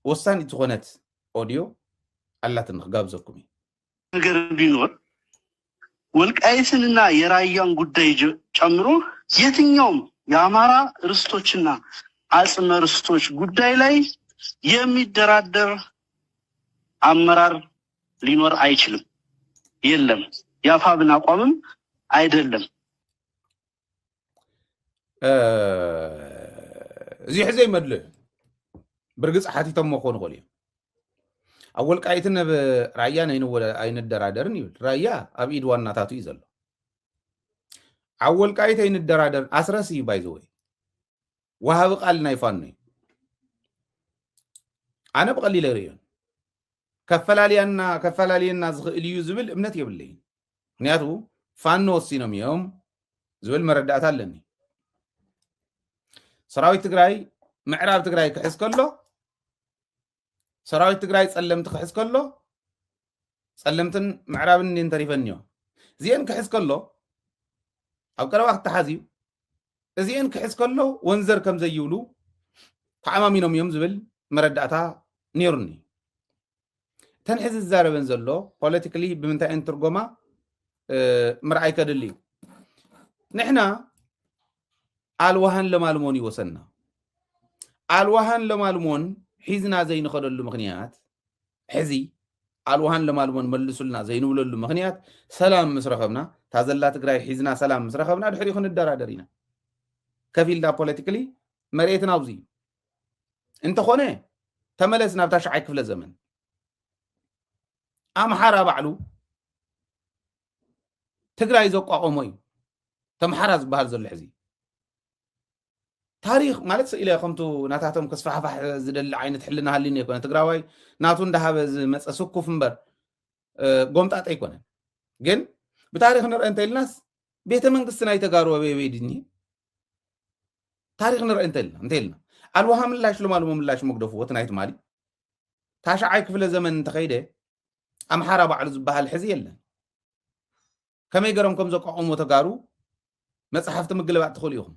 ወሳኒ ዝኾነት ኦዲዮ አላትን ጋብዘኩም ነገር ቢኖር ወልቃይትንና የራያን ጉዳይ ጨምሮ የትኛውም የአማራ ርስቶችና አጽመ ርስቶች ጉዳይ ላይ የሚደራደር አመራር ሊኖር አይችልም። የለም ያፋብን አቋምም አይደለም። እዚ ሕዘ ይመድል ብርግጽ ሓቲቶም መኾኑ ኾል እዮም ኣብ ወልቃይትን ራያ ኣይንደራደርን ይብል ራያ ኣብ ኢድ ዋናታቱ እዩ ዘሎ ኣብ ወልቃይት ኣይንደራደር ኣስረስ እዩ ባይዘወይ ወሃቢ ቃል ናይ ፋኖ እዩ ኣነ ብቐሊለ ርእዮን ከፈላለየና ዝኽእል እዩ ዝብል እምነት የብለይን ምክንያቱ ፋኖ ወሲኖም እዮም ዝብል መረዳእታ ኣለኒ ሰራዊት ትግራይ ምዕራብ ትግራይ ክሕዝ ከሎ ሰራዊት ትግራይ ጸለምቲ ክሕዝ ከሎ ጸለምትን ምዕራብን እንተሪፈንዮ እዚአን ክሕዝ ከሎ ኣብ ቀረባ ክትሓዝዩ እዚአን ክሕዝ ከሎ ወንዘር ከም ዘይብሉ ተዓማሚኖም እዮም ዝብል መረዳእታ ነይሩኒ ተን ሕዚ ዝዛረበን ዘሎ ፖለቲካሊ ብምንታይ እንትርጎማ ምርኣይ ከድሊ እዩ ንሕና አልዋሃን ለማልሞን ይወሰና አልዋሃን ለማልሞን ሒዝና ዘይንኸደሉ ምክንያት ሕዚ አልዋሃን ለማልሞን መልሱልና ዘይንብለሉ ምክንያት ሰላም ምስረኸብና ታዘላ ትግራይ ሒዝና ሰላም ምስረኸብና ድሕሪ ክንደራደር ኢና ከፊልና ፖለቲካሊ መሬትና ኣብዚ እንተኾነ ተመለስ ናብ ታሽዓይ ክፍለ ዘመን ኣምሓራ ባዕሉ ትግራይ ዘቋቆሞ እዩ ተምሓራ ዝበሃል ዘሎ ሕዚ ታሪክ ማለት ኢለ ከምቱ ናታቶም ከስፋሕፋሕ ዝደሊ ዓይነት ሕልና ሃሊና ይኮነ ትግራዋይ ናቱ እንዳሃበ ዝመፀ ስኩፍ እምበር ጎምጣጣ ኣይኮነን ግን ብታሪክ ንርአ እንተኢልናስ ቤተ መንግስቲ ናይ ተጋሩ ኣበይ ድኒ ታሪክ ንርአ እንተኢልና አልዋሃ ምላሽ ለማልሞ ምላሽ መግደፍዎ እቲ ናይ ትማሊ ታሽዓይ ክፍለ ዘመን እንተኸይደ ኣምሓራ ባዕሉ ዝበሃል ሕዚ የለን ከመይ ገሮም ከም ዘቋቁሞ ተጋሩ መፅሓፍቲ ምግልባጥ ትኽእሉ ኢኹም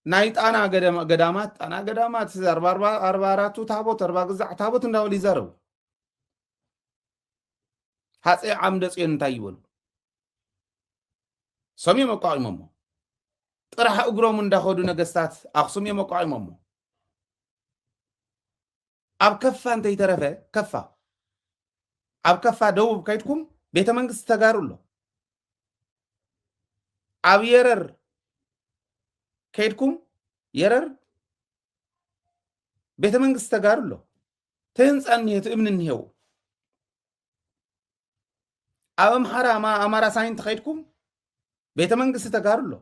ናይ ጣና ገዳማት 44 ታቦት 40 ግዛዕ ታቦት እንዳበሉ ይዛረቡ ሃፀይ ዓምደ ጽዮን እንታይ ይበሉ ሰሚኦም ኣቋቂሞሞ ጥራሕ እግሮም እንዳኸዱ ነገስታት ኣክሱም እዮም ኣቋቂሞሞ ኣብ ከፋ እንተይተረፈ ኣብ ከፋ ደቡብ ከይድኩም ቤተ መንግስቲ ተጋሩ ኣሎ ኣብ የረር ከይድኩም የረር ቤተ መንግስቲ ተጋሩ ኣሎ ተህንፃን እምኒ እንሄው ኣብ ኣምሓራ ሳይንት ከይድኩም ቤተ መንግስቲ ተጋሩ ኣሎ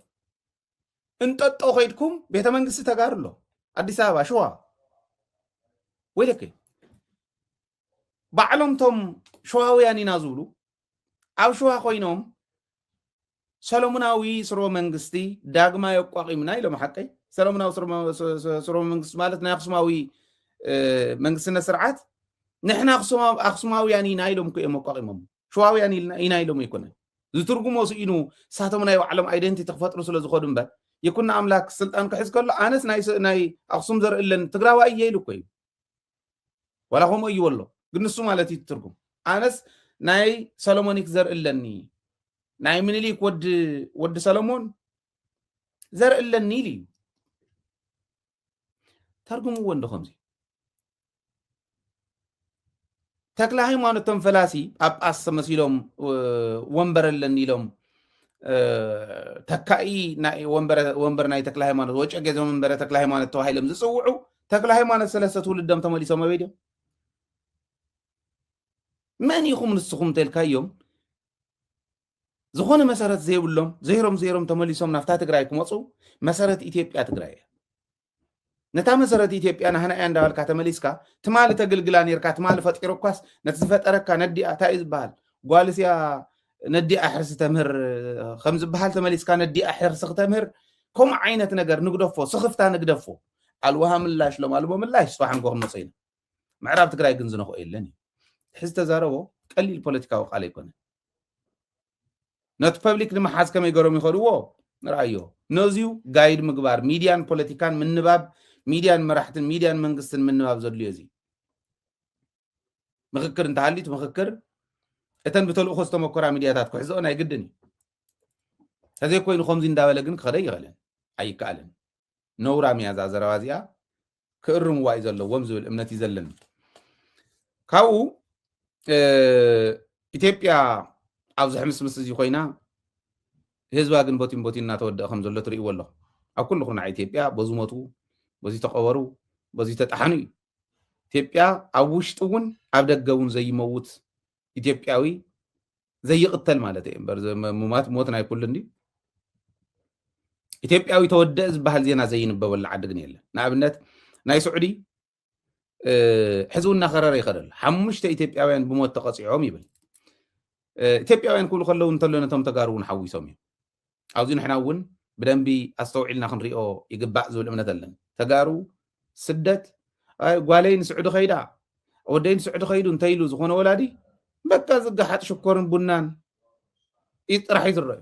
እንጠጦ ከይድኩም ቤተ መንግስቲ ተጋሩ ኣሎ አዲስ አበባ ሸዋ ወይ ለከ ባዕሎምቶም ሸዋውያን ኢና ዝብሉ ኣብ ሸዋ ኮይኖም ሰሎሞናዊ ስርወ መንግስቲ ዳግማ የቋቂምና ኢሎም ሓቀይ ሰሎሞናዊ ስርወ መንግስቲ ማለት ናይ አክሱማዊ መንግስትነት ስርዓት ንሕና አክሱማውያን ኢና ኢሎም እዮም ኣቋቂሞም ሸዋውያን ኢና ኢሎም ኣይኮነን ዝትርጉሞ ስኢኑ ሳቶም ናይ ባዕሎም አይደንቲቲ ክፈጥሩ ስለ ዝኸዱ እምበር ይኩና አምላክ ስልጣን ክሕዝ ከሎ ኣነስ ናይ አክሱም ዘርእለን ትግራዋይ እየ ኢሉ እኮ እዩ ወላ ከምኡ እዩ ወሎ ግን ንሱ ማለት እዩ ትርጉም ኣነስ ናይ ሰሎሞኒክ ዘርእለኒ ናይ ምኒልክ ወዲ ሰሎሞን ዘርእለኒ ኢሉ እዩ ተርጉምዎ እንዶ ከምዚ ተክለ ሃይማኖቶም ፈላሲ ጳጳስ መሲሎም ወንበር ኣለኒ ኢሎም ተካኢ ናይ ወንበር ናይ ተክለ ሃይማኖት ወጨገ ወንበር ተክለ ሃይማኖት ተባሂሎም ዝፅውዑ ተክለ ሃይማኖት ሰለስተ ትውልዶም ተመሊሶም ኣበይዶም መን ኢኹም ንስኹም ተልካዮም ዝኾነ መሰረት ዘይብሎም ዘይሮም ተመሊሶም ናፍታ ትግራይ ክመፁ መሰረት ኢትዮጵያ ትግራይ ነታ መሰረት ኢትዮጵያ ናህና እንዳልካ ተመሊስካ ትማል ተግልግላ ነርካ ትማል ፈጢሮኳስ ነቲ ዝፈጠረካ ነዲኣ ታይ ዝበሃል ጓልስያ ነዲኣ ሕርስ ተምህር ከም ዝበሃል ተመሊስካ ነዲኣ ሕርስ ተምህር ከም ዓይነት ነገር ንግደፎ ስኽፍታ ንግደፎ አልዋሃ ምላሽ ለማልሞ ምላሽ ስፋሕን ጎር መጽይና ምዕራብ ትግራይ ግን ዝነኸ የለን ሕዝ ተዛረቦ ቀሊል ፖለቲካዊ ቃል ኣይኮነ ነቲ ፐብሊክ ንምሓዝ ከመይ ገሮም ይኸድዎ ንርአዮ ነዚዩ ጋይድ ምግባር ሚድያን ፖለቲካን ምንባብ ميديان مراحتن ميديان منقستن من نباب زدليو زي مخكر انت حاليت مخكر اتن بتلقو خستو مكورا ميدياتات كو حزقنا يقدني هذا كوين خمزين داولا جن خدي يغلن أي كالن نورا ميازا زروازيا كرم وايز الله ومزو الأمنتي زلن كاو إثيوبيا عاوز حمس مسجي خوينا هزواجن بوتين ناتو دا خمزة الله تري والله أكل خنا إثيوبيا بزومتو بزي تقورو بزي تتحني إثيوبيا عوشتون عبد جون زي موت إثيوبياوي زي قتل مالتين برز موتنا يقول لندي ኢትዮጵያዊ ተወደእ ዝበሃል ዜና ዘይንበበሉ ዓዲ ግን የለን ንኣብነት ናይ ስዑዲ ሕዝቡና ከረረ ይኸደል 5 ኢትዮጵያውያን ብሞት ተቐፂዖም ይብል ኢትዮጵያውያን ኩሉ ከለዉ እንተሎ ነቶም ተጋሩ እውን ሓዊሶም እዮም ኣብዚ ንሕና እውን ብደንቢ ኣስተውዒልና ክንሪኦ ይግባእ ዝብል እምነት ኣለና ተጋሩ ስደት ጓለይ ንስዑዲ ኸይዳ ወደይ ንስዑዲ ኸይዱ እንተይሉ ዝኾነ ወላዲ በቃ ዝገሓጥ ሽኮርን ቡናን ጥራሕ ይዝረአዩ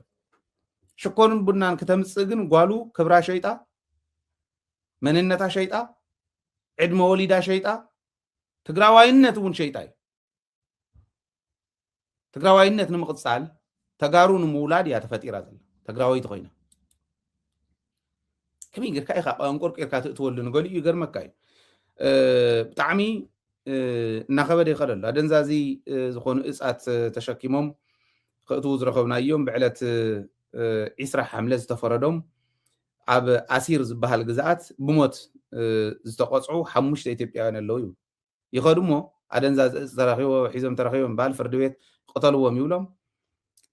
شكون بنان كتمسجن قالوا كبرى شيطا من النتا شيطا عدم وليدا شيطا تقراواينت ون شيطاي تقراواينت نمقصال تقارون مولاد يا تفتيرا تقراواي تخينا كم يقر كاي خا انقر كيركا تولن نقول يقر مكاي بتعمي نخبدي خلل ادنزازي زخون اسات تشكيمهم قطو زرخبنا يوم بعلت إسرح حملة زتفردهم عب أسير زبها الجزات بموت زتقطعوا حمش إثيوبيان اللويو يخدموا عدن زرخيو حزم ترخيو بال فردويت قتلوا وميولهم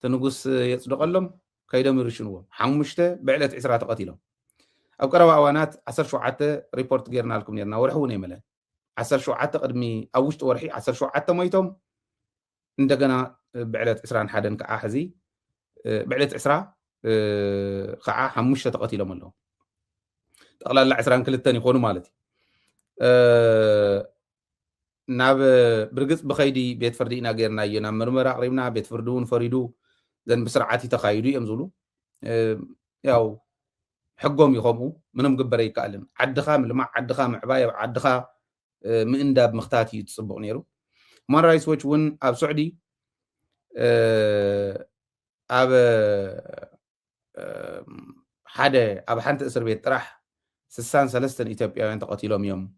تنقص يصدق لهم كيدهم يرشنوا حمشته بعلة إسرات قتيلهم أو كروا أوانات 10 شعات ريبورت غيرنا لكم يرنا ورحونا يملا 10 شعات قدمي أوشت ورحي 10 شعات ميتهم عندنا بعلة إسران حدن كأحزي بعلت عسرة خاعة حمشة تقتيل مالهم تقلال العسران كل التاني يكونوا مالتي ناب برقص بخيدي بيت فردينا غيرنا ينا مرمرة قريبنا بيت فردون فريدو زين بسرعاتي تخايدو يمزولو ياو حقهم يخمو منهم قبري يكالن عدخا ملمع عدخا معبايا عدخا من داب مختاتي يتصبق نيرو مرة يسويش ون اب سعودي أب حدا أب حنت إسر بيت راح 63 إثيوبياوين تقتلهم يوم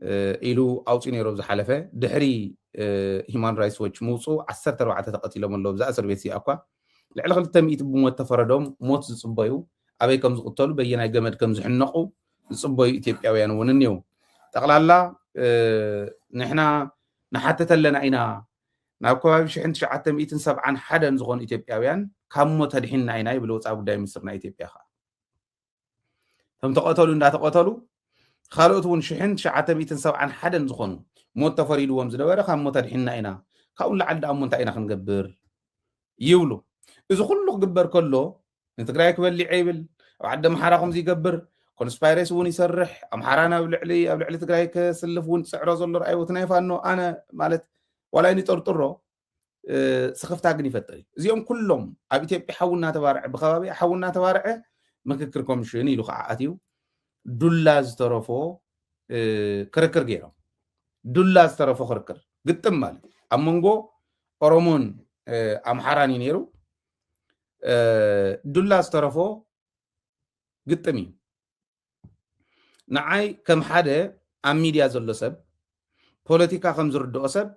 إلو أوتيني روز حلفة دحري هيمان رايس واتش موصو 14 تقتلهم اللوب زا إسر بيت سي أقوى لعلى خلت تم يتبو موت تفردهم موت زصبايو أبي كم زقتلوا بينا جمد كم زحنقوا زصبايو إثيوبياوين وننيو تقلال نحنا نحتت لنا عينا ناو كوابي شحنت شعات مئتن 70 حدا زغون إثيوبياويان كامو تدحين عيناي بلو تعبو داي مصرنا إثيوبيا خا ثم تقاتلوا ندا تقاتلوا خالوتون شحنت شعات مئتن 70 حدا زغون موت تفريدو ومزدوارة كامو تدحين عينا كاول لعد أمون تاينا خنقبر يولو إذا كله قبر كله نتقرايك باللي عيبل وعد محاراكم زي قبر كونسبايريس ون يسرح أمحارانا بلعلي تقرايك سلف ون سعرو زلو رأي وتنايفا أنه أنا مالت ولا إني طرطرة سخفت عقني فتري زيهم كلهم أبيتي بحاولنا تبارع بخوابي حاولنا تبارع ما كركم شيني لو خاعتيو دولاز طرفو كركر غيره دولاز طرفو كركر قتم مال أمونغو أورومون أمحراني نيرو دولاز طرفو قتمي نعاي كم حدا أم ميديا زلو سب بوليتيكا خمزر دو سب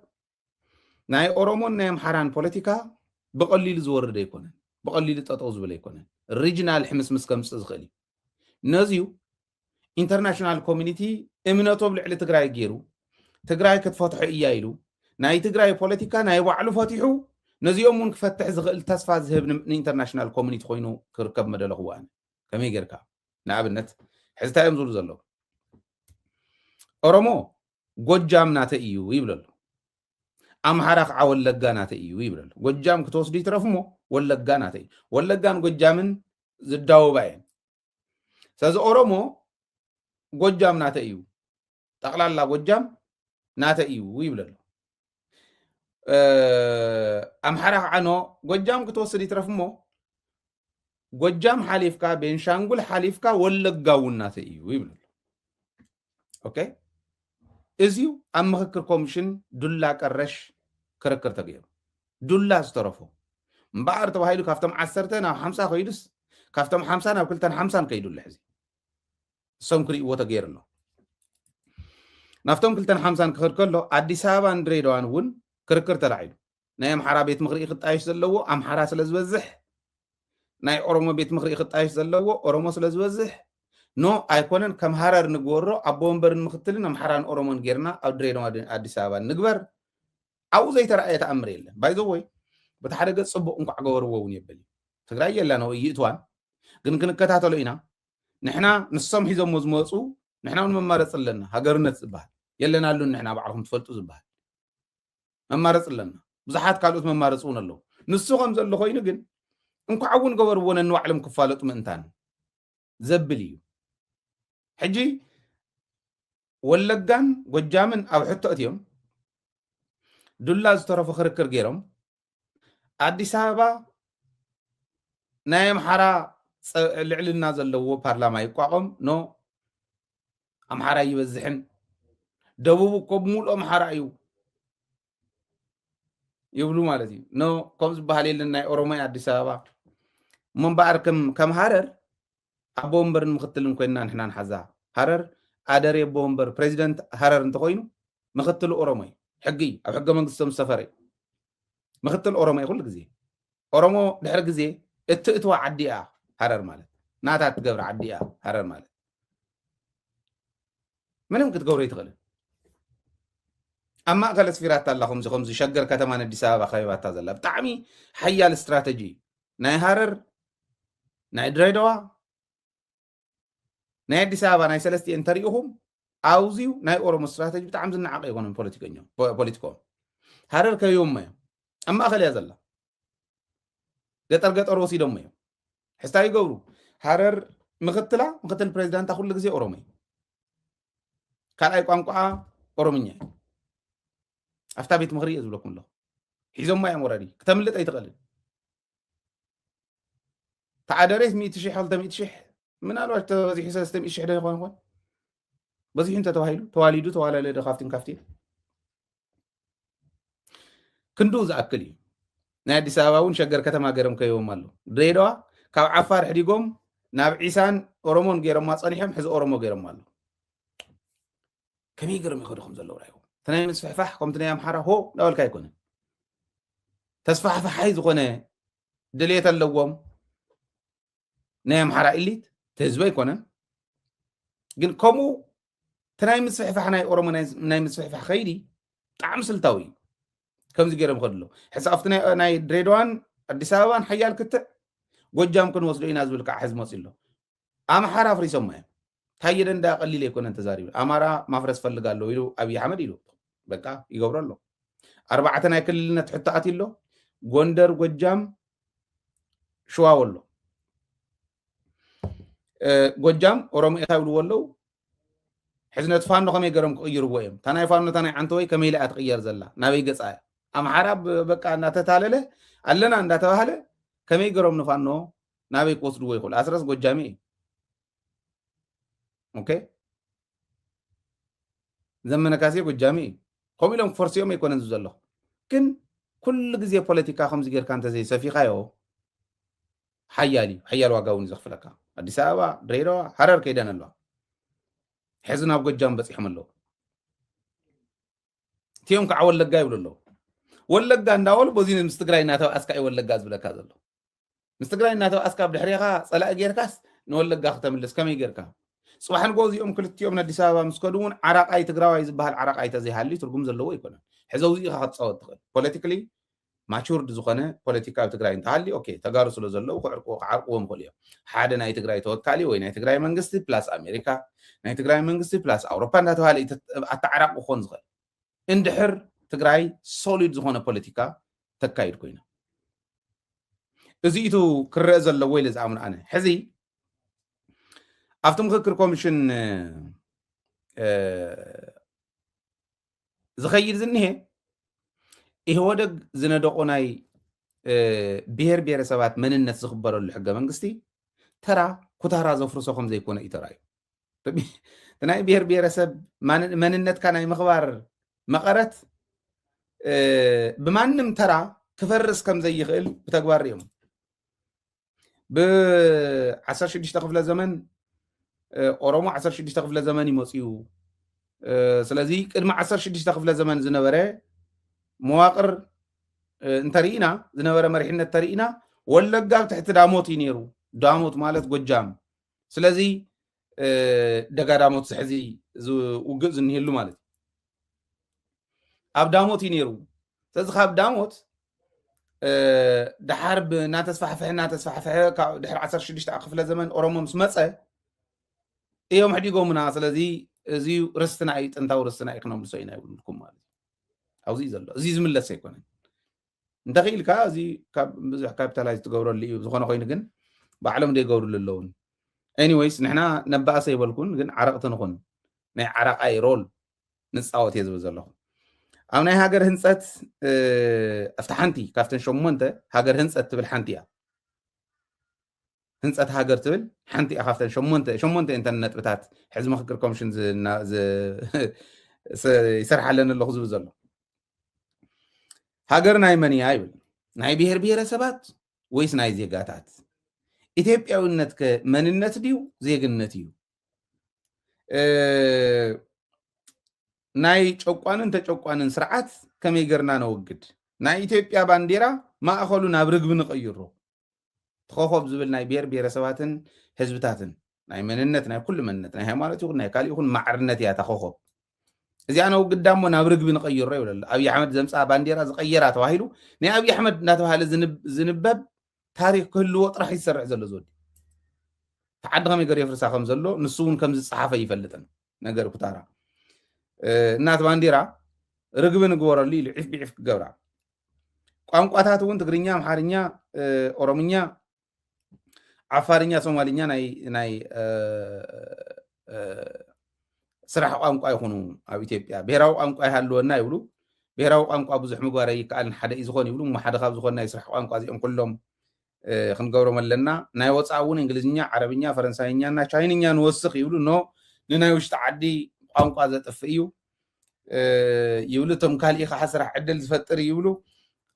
ناي أورومون نايم حران بوليتيكا بقليل زورد يكونن بقليل تطوز بلا يكونن ريجنال حمس مسكم استزغلي نازيو انترناشنال كوميونيتي امناتهم لعلى تግራይ ገይሩ ትግራይ ክትፈትሑ እያ ኢሉ ናይ ትግራይ ፖለቲካ ናይ ባዕሉ ፈቲሑ ነዚኦም ውን ክፈትሕ ዝኽእል ተስፋ ዝህብ ንኢንተርናሽናል ኮሚኒቲ ኮይኑ ክርከብ መደለ ክዋን ከመይ ጌርካ ንኣብነት ሕዝታዮም ዝብሉ ዘሎ ኦሮሞ ጎጃም ናተ እዩ ይብለሉ أمحرا خع ولقا ناتي ويبرل وجام كتوصدي ترفمو ولقا ناتي ولقان وجامن زداو باين ساز أورومو وجام ناتي تقلال لا وجام ناتي ويبرل أمحرا عنو وجام كتوصدي ترفمو وجام حليفكا بين شانقول حليفكا ولقا وناتي ويبرل اوكي ازيو ام مخكر كوميشن دولا قرش كركر تغير دولا استرفو مبار تبايلو كافتم 10 ናብ 50 ኮይዱስ ካፍቶም 50 ናብ 250 ከይዱሉ ሕዚ እሶም ክሪእዎ ተገይሩ ኣሎ ናፍቶም 250 ክኸድ ከሎ ኣዲስ ኣበባን ድሬዳዋን እውን ክርክር ተላዒሉ ናይ ኣምሓራ ቤት ምክሪ ክጣይሽ ዘለዎ ኣምሓራ ስለ ዝበዝሕ ናይ ኦሮሞ ቤት ምክሪ ክጣይሽ ዘለዎ ኦሮሞ ስለ ዝበዝሕ ኖ ኣይኮነን ከም ሃረር ንግበሮ ኣቦ ወንበርን ምክትልን ኣምሓራን ኦሮሞን ጌርና ኣብ ድሬዳዋ ኣዲስ ኣበባ ንግበር ኣብኡ ዘይተረኣየ ተኣምር የለን ባይዞ ወይ በታ ሓደ ገጽ ጽቡቕ እንኳ ገበርዎ እውን የብል ትግራይ የላን ወይ ይእትዋን ግን ክንከታተሎ ኢና ንሕና ንሶም ሒዞም ዝመፁ ንሕና መማረጽ ኣለና ሃገርነት ዝባሃል የለናሉ ንሕና ባዕልኩም ትፈልጡ ዝባሃል መማረጽ ኣለና ብዙሓት ካልኦት መማረጽ እውን ኣለዉ ንሱ ከም ዘሎ ኮይኑ ግን እንኳ እውን ገበርዎ ነንባዕሎም ክፋለጡ ምእንታን ዘብል እዩ ሕጂ ወለጋን ጎጃምን ኣብ ሕቶ እትዮም ዱላ ዝተረፈ ክርክር ገይሮም ኣዲስ ኣበባ ናይ ኣምሓራ ልዕልና ዘለዎ ፓርላማ ይቋቋም ኖ ኣምሓራ ይበዝሕን ደቡብ እኮ ሙሉእ ኣምሓራ እዩ ይብሉ ማለት እዩ ኖ ከም ዝበሃል የለን ናይ ኦሮሞ ኣዲስ ኣበባ እምበኣር ከም ሃረር ኣቦ ወንበርን ምክትልን ኮይንና ንሕና ንሓዛ ሃረር ኣደር ኣቦ ወንበር ፕሬዚደንት ሃረር እንተኮይኑ ምክትል ኦሮሞ እዩ ሕጊ ኣብ ሕገ መንግስቶም ዝተፈረ ምክትል ኦሮሞ ይኩሉ ግዜ ኦሮሞ ድሕሪ ግዜ እትእትዋ ዓዲ እያ ሃረር ማለት ናታ ትገብር ዓዲ እያ ሃረር ማለት ምንም ክትገብሮ ይትኽእልን ኣብ ማእከል ስፊራት ኣላ ከምዚ ሸገር ከተማ ኣዲስ ኣበባ ከበባታ ዘላ ብጣዕሚ ሓያል ስትራቴጂ ናይ ሃረር ናይ ድሬዳዋ ናይ ኣዲስ ኣበባ ናይ ሰለስቲአን ተሪኢኹም ኣውዚዩ ናይ ኦሮሞ ስትራቴጂ ብጣዕሚ ዝነዓቀ ይኮነን ፖለቲኮም ሃረር ከብዮም እዮም ኣብ ማእከል እያ ዘላ ገጠር ገጠር ወሲዶም እዮም ሕዝታ ይገብሩ ሃረር ምክትል ፕሬዚዳንታ ኩሉ ግዜ ኦሮሞ እዩ ካልኣይ ቋንቋ ኦሮምኛ እዩ ኣፍታ ቤት ምክሪ እየ ዝብለኩም ኣለኹ ሒዞማ እዮም ወረዲ ክተምልጥ ኣይትኽእልን ተዓደሬት 100,000 200,000 ምናልባት ተበዚሑ 300,000 ዶ ይኮን በዚሑ እንተተባሂሉ ተዋሊዱ ተዋላለደ ካፍቲን ክንዱ ዝኣክል እዩ ናይ ኣዲስ ኣበባ እውን ሸገር ከተማ ገይሮም ከይቦም ኣለዉ ድሬዳዋ ካብ ዓፋር ሕዲጎም ናብ ዒሳን ኦሮሞን ገይሮማ ፀኒሖም ሕዚ ኦሮሞ ገይሮም ኣለዉ ከመይ ገይሮም ይኸዱ ከም ዘለዉ ራይዎም እቲ ናይ ምስፍሕፋሕ ከምቲ ናይ ኣምሓራ ሆ ዳበልካ ኣይኮነን ተስፋሕፋሓይ ዝኾነ ድሌት ኣለዎም ናይ ኣምሓራ ኢሊት እቲ ህዝቢ ኣይኮነን ግን ከምኡ እቲ ናይ ምስፍሕፋሕ ናይ ኦሮሞ ናይ ምስፍሕፋሕ ከይዲ ብጣዕሚ ስልታዊ እዩ ከምዚ ገይሮም ከድሎ ሕዚ ኣብቲ ናይ ድሬዳዋን ኣዲስ ኣበባን ሓያል ክትዕ ጎጃም ክንወስዶ ኢና ዝብል ከዓ ሕዚ መፂ ኣሎ ኣምሓራ ኣፍሪሶማ እዮም ታየ ደንዳ ቀሊል ኣይኮነን ተዛሪቡ ኣማራ ማፍረስ ፈልጋለሁ ኢሉ ኣብይ ኣሕመድ ኢሉ በቃ ይገብሮ ኣሎ 4 ናይ ክልልነት ሕቶ ኣትዩ ኣሎ ጎንደር ጎጃም ሸዋ ወሎ ጎጃም ኦሮሞ እታ ይብልዎ ኣለዉ ሕዚ ነቲ ፋኖ ከመይ ገይሮም ክቅይርዎ እዮም እታ ናይ ፋኖ እታ ናይ ዓንቲ ወይ ከመይ ኢላ ትቅየር ዘላ ናበይ ገፃ እያ ኣምሓራ በቃ እናተታለለ ኣለና እንዳተባሃለ ከመይ ገይሮም ንፋኖ ናበይ ክወስድዎ ይኽእሉ ኣስረስ ጎጃሜ እዩ ኦኬ ዘመነ ካሴ ጎጃሜ እዩ ከምኡ ኢሎም ክፈርሲኦም ኣይኮነን ዘሎ ግን ኩሉ ግዜ ፖለቲካ ከምዚ ጌርካ እንተዘይሰፊኻዮ ሓያል እዩ ሓያል ዋጋ እውን ዘኽፍለካ ኣዲስ ኣበባ ድሬዳዋ ሃረር ከይደን ኣለዋ ሕዚ ናብ ጎጃም በፂሖም ኣለዉ እትዮም ከዓ ወለጋ ይብሉ ኣለዉ ወለጋ እንዳበሉ በዚ ምስ ትግራይ እናተባኣስካ እዩ ወለጋ ዝብለካ ዘሎ ምስ ትግራይ እናተባኣስካ ብድሕሪኻ ፀላኢ ጌርካስ ንወለጋ ክተምልስ ከመይ ጌርካ ፅባሕ ንጎ እዚኦም ክልቲኦም ንኣዲስ ኣበባ ምስ ከዱ እውን ዓራቃይ ትግራዋይ ዝበሃል ዓራቃይ ተዘይሃልዩ ትርጉም ዘለዎ ኣይኮነን ሕዚ ውዚኢኻ ክትፃወት ትኽእል ፖለቲካሊ ማቹርድ ዝኾነ ፖለቲካ ኣብ ትግራይ እንተሃልዩ ኦኬ ተጋሩ ስለ ዘለዉ ክዓርቅዎም ክእሉ እዮም ሓደ ናይ ትግራይ ተወካሊ ወይ ናይ ትግራይ መንግስቲ ፕላስ ኣሜሪካ ናይ ትግራይ መንግስቲ ፕላስ ኣውሮፓ እንዳተባሃለ ኣተዓራቁ ክኾን ዝኽእል እንድሕር ትግራይ ሶሊድ ዝኾነ ፖለቲካ ተካይድ ኮይና እዚኢቱ ክረአ ዘለዎ ኢለ ዝኣምኑ ኣነ ሕዚ ኣብቲ ምክክር ኮሚሽን ዝኸይድ ዝኒሄ ኢህወደግ ዝነደቆ ናይ ብሄር ብሄረሰባት መንነት ዝኽበረሉ ሕገ መንግስቲ ተራ ኩታራ ዘፍርሶ ከም ዘይኮነ እዩ ተራእዩ ናይ ብሔር ብሔረሰብ መንነትካ ናይ ምኽባር መቐረት ብማንም ተራ ክፈርስ ከም ዘይኽእል ብተግባር እዮም ብ16 ክፍለ ዘመን ኦሮሞ 16 ክፍለ ዘመን ይመፅዩ ስለዚ ቅድሚ 16 ክፍለ ዘመን ዝነበረ መዋቅር እንተሪኢና ዝነበረ መሪሕነት ተሪኢና ወለጋ ብትሕቲ ዳሞት እዩ ነይሩ ዳሞት ማለት ጎጃም ስለዚ ደጋ ዳሞት ዝሕዚ ዝውግእ ዝኒህሉ ማለት ኣብ ዳሞት እዩ ነይሩ ስለዚ ካብ ዳሞት ድሓር እናተስፋሕፍሐ ካብ ድሕሪ 16 ክፍለ ዘመን ኦሮሞ ምስ መፀ እዮም ሕዲጎምና ስለዚ እዚ ርስትና እዩ ጥንታዊ ርስትና እዩ ክነምልሶ ኢና ይብልኩም ማለት ኣብዚ ዘሎ እዚ ዝምለስ ኣይኮነን እንተኽኢልካ እዚ ካብ ብዙሕ ካፒታላይዝ ትገብረሉ እዩ ዝኾነ ኮይኑ ግን ባዕሎም ደይገብርሉ ኣለውን ኤኒዌይስ ንሕና ነባእሰ ይበልኩን ግን ዓረቕቲ ንኹን ናይ ዓረቃይ ሮል ንፃወት እየ ዝብል ዘለኹ ኣብ ናይ ሃገር ህንፀት ኣብቲ ሓንቲ ካብተን 8 ሃገር ህንፀት ትብል ሓንቲ እያ ህንፀት ሃገር ትብል ሓንቲ እያ ካብተን 8 እንተን ነጥብታት ሕዚ ምክክር ኮሚሽን ይሰርሓለን ኣለኹ ዝብል ዘሎ ሃገር ናይ መን እያ ይብል ናይ ብሔር ብሔረሰባት ወይስ ናይ ዜጋታት ኢትዮጵያውነት መንነት ድዩ ዜግነት እዩ ናይ ጨቋንን ተጨቋንን ስርዓት ከመይ ገርና ነውግድ ናይ ኢትዮጵያ ባንዴራ ማእኸሉ ናብ ርግቢ ንቀይሮ ተኸኸብ ዝብል ናይ ብሔር ብሔረሰባትን ህዝብታትን ናይ መንነት ናይ ኩሉ መንነት ናይ ሃይማኖት ይኹን ናይ ካልእ ይኹን ማዕርነት እያ ተኸኸብ እዚኣ ነውግድ ዳሞ ናብ ርግቢ ንቀይሮ ይብለሉ ኣብይ ኣሕመድ ዘምፃ ባንዴራ ዝቀየራ ተባሂሉ ናይ ኣብይ ኣሕመድ እናተባሃለ ዝንበብ ታሪክ ክህልዎ ጥራሕ ይሰርዕ ዘሎ ዝወዲ ተዓዲ ከመይ ገር የፍርሳ ከም ዘሎ ንሱ እውን ከም ዝፀሓፈ ይፈልጥን ነገር ኩታራ እናት ባንዴራ ርግቢ ንግበረሉ ኢሉ ዒፍ ብዒፍ ክገብራ ቋንቋታት እውን ትግርኛ ኣምሓርኛ ኦሮምኛ ዓፋርኛ ሶማሊኛ ናይ ስራሕ ቋንቋ ይኹኑ ኣብ ኢትዮጵያ ብሔራዊ ቋንቋ ይሃልወና ይብሉ ብሔራዊ ቋንቋ ብዙሕ ምግባር ይከኣልን ሓደ እዩ ዝኮን ይብሉ ሓደ ካብ ዝኮን ናይ ስራሕ ቋንቋ እዚኦም ኩሎም ክንገብሮም ኣለና ናይ ወፃእ እውን እንግሊዝኛ ዓረብኛ ፈረንሳይኛ እና ቻይንኛ ንወስኽ ይብሉ ኖ ንናይ ውሽጢ ዓዲ ቋንቋ ዘጥፍ እዩ ይብሉ እቶም ካልእ ከዓ ስራሕ ዕድል ዝፈጥር ይብሉ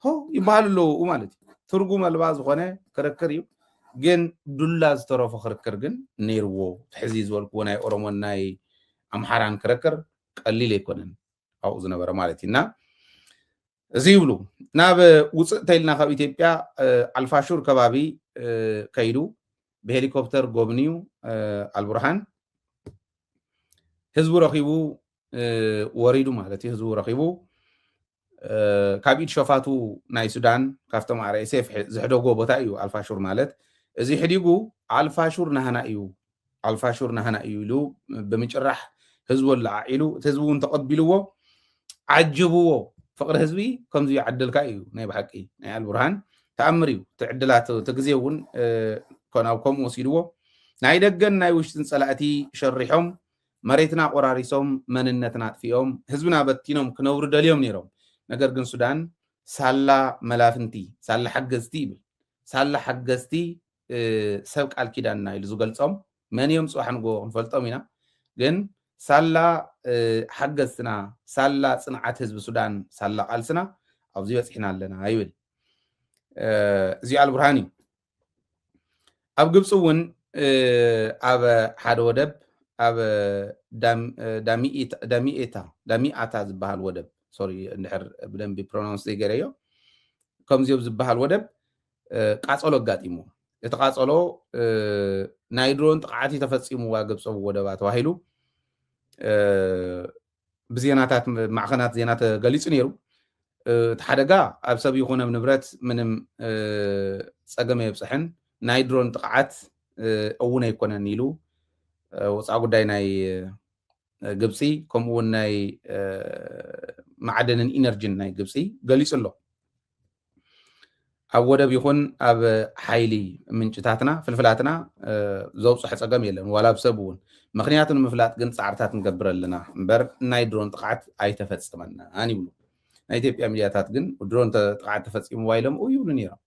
ሆ ይበሃሉ ኣለዉ ማለት እዩ ትርጉም ኣልባ ዝኾነ ክርክር እዩ ግን ዱላ ዝተረፈ ክርክር ግን ነይርዎ ሕዚ ዝበልክዎ ናይ ኦሮሞን ናይ ኣምሓራን ክርክር ቀሊል ኣይኮነን ኣብኡ ዝነበረ ማለት እዩ እና እዚ ይብሉ ናብ ውፅእ ተይልና ካብ ኢትዮጵያ ኣልፋሹር ከባቢ ከይዱ ብሄሊኮፕተር ጎብንዩ ኣልቡርሃን ህዝቡ ረኺቡ ወሪዱ ማለት እዩ ህዝቡ ረኺቡ ካብ ኢድ ሸፋቱ ናይ ሱዳን ካብቶም RSF ዝሕደጎ ቦታ እዩ ኣልፋሹር ማለት እዚ ሕዲጉ ኣልፋሹር ናህና እዩ ኣልፋሹር ናህና እዩ ኢሉ ብምጭራሕ ህዝቡ ለዓኢሉ ህዝቡ እውን ተቐቢልዎ ዓጅብዎ ፍቅሪ ህዝቢ ከምዚ ይዓድልካ እዩ ናይ ብሓቂ ናይ ኣልቡርሃን ተኣምር እዩ ትዕድላት ትግዜ እውን ኮናው ከምኡ ወሲድዎ ናይ ደገን ናይ ውሽጥን ፀላእቲ ሸሪሖም መሬትና ቆራሪሶም መንነትና ኣጥፊኦም ህዝብና በቲኖም ክነብሩ ደልዮም ነይሮም ነገር ግን ሱዳን ሳላ መላፍንቲ ሳላ ሓገዝቲ ይብል ሳላ ሓገዝቲ ሰብ ቃል ኪዳንና ኢሉ ዝገልፆም መን እዮም ፅባሕ ንጎ ክንፈልጦም ኢና ግን ሳላ ሓገዝትና ሳላ ፅንዓት ህዝቢ ሱዳን ሳላ ቃልስና ኣብዚ በፂሕና ኣለና ይብል እዚ ኣልቡርሃን እዩ ኣብ ግብፂ እውን ኣብ ሓደ ወደብ ኣብ ዳሚኤታ ዝበሃል ወደብ ሶሪ እንድሕር ብደንቢ ፕሮናውንስ ዘይገረዮ ከምዚኦም ዝበሃል ወደብ ቃፀሎ ኣጋጢሙ እቲ ቃፀሎ ናይ ድሮን ጥቃዓት ተፈፂሙዋ ግብፂ ወደባ ተባሂሉ ብዜናታት ማዕኸናት ዜና ተገሊፁ ነይሩ እቲ ሓደጋ ኣብ ሰብ ይኹን ኣብ ንብረት ምንም ፀገም የብፅሕን ናይ ድሮን ጥቃዓት እውን ኣይኮነን ኢሉ ወፃኢ ጉዳይ ናይ ግብፂ ከምኡውን ናይ ማዕደንን ኢነርጂን ናይ ግብፂ ገሊፁ ኣሎ ኣብ ወደብ ይኹን ኣብ ሓይሊ ምንጭታትና ፍልፍላትና ዘውፅሕ ፀገም የለን ዋላ ብሰብ እውን ምክንያቱ ንምፍላጥ ግን ፃዕርታት ንገብር ኣለና እምበር ናይ ድሮን ጥቃዓት ኣይተፈፀመናን ይብሉ ናይ ኢትዮጵያ ሚድያታት ግን ድሮን ጥቃዓት ተፈፂሙ ዋይሎም ይብሉ ነይሮም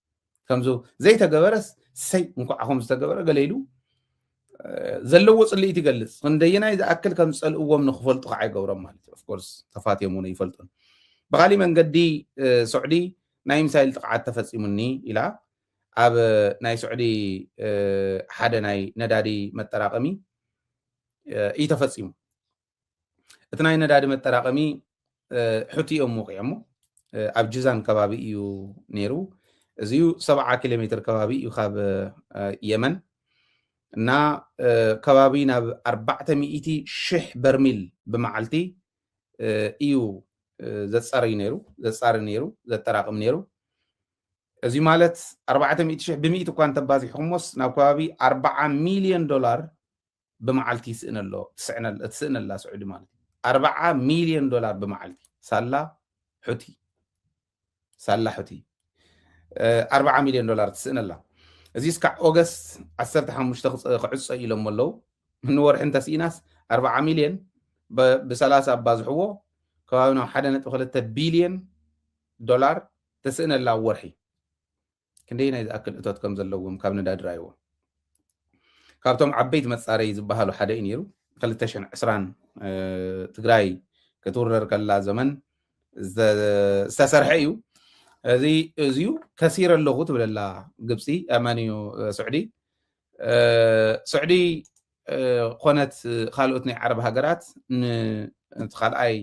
ከምዚ ዘይተገበረስ ሰይ እንኳዕ ከም ዝተገበረ ገለ ኢሉ ዘለዎ ጽልኢት ይገልጽ እንደየና ይዝኣክል ከም ጸልእዎም ንኽፈልጡ ከዓ ይገብሮም ማለት እዩ ኦፍኮርስ ተፋትዮም እውን ይፈልጡን ብኻሊእ መንገዲ ስዑዲ ናይ ሚሳይል ጥቕዓት ተፈጺሙኒ ኢላ ኣብ ናይ ስዑዲ ሓደ ናይ ነዳዲ መጠራቐሚ እዩ ተፈጺሙ እቲ ናይ ነዳዲ መጠራቐሚ ሕቲኦም ወቂዖሞ ኣብ ጅዛን ከባቢ እዩ ነይሩ እዚዩ 70 ኪሎ ሜትር ከባቢ እዩ ካብ የመን እና ከባቢ ናብ 400,000 በርሚል ብመዓልቲ እዩ ዘጻሪ ነይሩ ዘጠራቅም ነይሩ እዚ ማለት 400,000 ብ100 እኳ እንተባዚሕኩሞስ ናብ ከባቢ 40 ሚሊዮን ዶላር ብመዓልቲ ትስዕነላ ስዑዲ ማለት 40 ሚሊዮን ዶላር ብመዓልቲ ሳላ ሕቲ 40 ሚሊዮን ዶላር ትስዕነላ እዚ እስካዕ ኦገስት 15 ክዕፀ ኢሎም ኣለው ንወርሒ እንተሲኢናስ 40 ሚሊዮን ብ30 ኣባዝሕዎ ከባቢና 1.2 ቢልዮን ዶላር ተስእነላ ወርሒ ክንደይ ናይ ዝኣክል እቶት ከም ዘለዎም ካብ ነዳዲ ራይዎ ካብቶም ዓበይቲ መጻረይ ዝበሃሉ ሓደ እዩ ነይሩ 2020 ትግራይ ክትውረር ከላ ዘመን ዝተሰርሐ እዩ እዚዩ ከሲር ኣለኹ ትብለላ ግብፂ ኣማንዩ ስዑዲ ኮነት ካልኦት ናይ ዓረብ ሃገራት ንኻልኣይ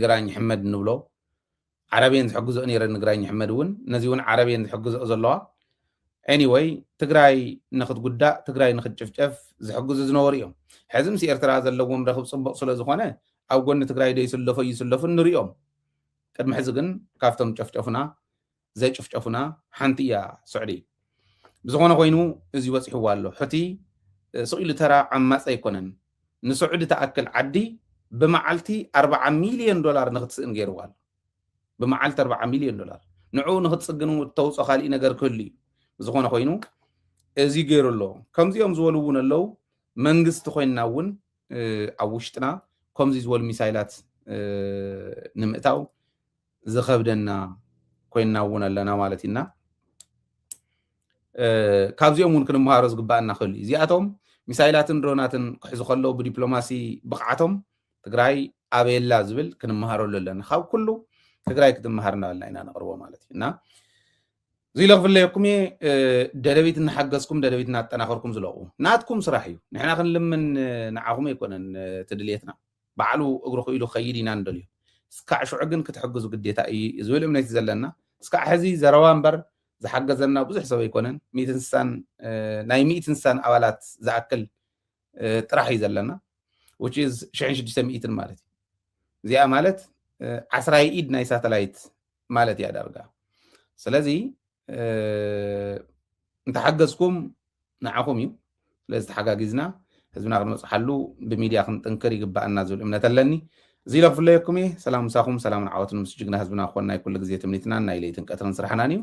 ግራኝ ሕመድ ንብሎ ዓረብየን ዝሕግዝኦ ነይረን ግራኝ ሕመድ እውን ነዚ እውን ዓረብየን ዝሕግዝኦ ዘለዋ ኤኒዌይ ትግራይ ንኽትጉዳእ ትግራይ ንኽትጭፍጨፍ ዝሕግዙ ዝነበሩ እዮም ሕዚ ምስ ኤርትራ ዘለዎም ረኽብ ፅቡቅ ስለ ዝኾነ ኣብ ጎኒ ትግራይ ደይስለፉ ይስለፉ ንሪኦም ቅድሚ ሕዚ ግን ካብቶም ጨፍጨፉና ዘይጭፍጨፉና ሓንቲ እያ ስዑዲ ብዝኾነ ኮይኑ እዚ ወፂሕዋ ኣሎ ሕቲ ስኢሉ ተራ ዓማፅ ኣይኮነን ንስዑዲ ተኣክል ዓዲ ብመዓልቲ 40 ሚሊዮን ዶላር ንኽትስእን ገይርዋ ኣሎ ብመዓልቲ 40 ሚሊዮን ዶላር ንዑ ንኽትፅግኑ ተውፆ ካሊእ ነገር ክህሉ እዩ ብዝኾነ ኮይኑ እዚ ገይሩ ኣሎ ከምዚኦም ዝበሉ እውን ኣለው መንግስቲ ኮይንና እውን ኣብ ውሽጥና ከምዚ ዝበሉ ሚሳይላት ንምእታው ዝኸብደና ኮይንና እውን ኣለና ማለት ኢና ካብዚኦም እውን ክንመሃሮ ዝግባአና ክህሉ እዚኣቶም ሚሳይላትን ድሮናትን ክሕዙ ከለው ብዲፕሎማሲ ብቕዓቶም ትግራይ ኣበየላ ዝብል ክንመሃረሉ ኣለና ካብ ኩሉ ትግራይ ክትመሃር እናበልና ኢና ነቕርቦ ማለት እዩ እና እዚ ለክፍለየኩም ደደቢት እናሓገዝኩም ደደቢት እናጠናኸርኩም ዝለቑ ናትኩም ስራሕ እዩ ንሕና ክንልምን ንዓኹም ኣይኮነን ትድልየትና ባዕሉ እግሩ ክኢሉ ከይድ ኢና ንደልዩ እስካዕ ሽዑ ግን ክትሕግዙ ግዴታ እዩ ዝብል እምነት ዘለና እስካዕ ሕዚ ዘረባ እምበር ዝሓገዘና ብዙሕ ሰብ ኣይኮነን ናይ 100 ኣባላት ዝኣክል ጥራሕ እዩ ዘለና which is 1600 ማለት እዩ እዚኣ ማለት 10 ኢድ ናይ ሳተላይት ማለት እያ ዳርጋ ስለዚ እንተሓገዝኩም ንዓኹም እዩ ስለዚ ተሓጋጊዝና ህዝብና ክንበፅሓሉ ብሚድያ ክንጥንክር ይግባአና ዝብል እምነት ኣለኒ እዚ ለክፍለየኩም ሰላም ምሳኹም ሰላም ዓወትን ምስ ጅግና ህዝብና ኮንና ኩሉ ግዜ ትምኒትና ናይ ለይትን ቀትርን ስራሕና እዩ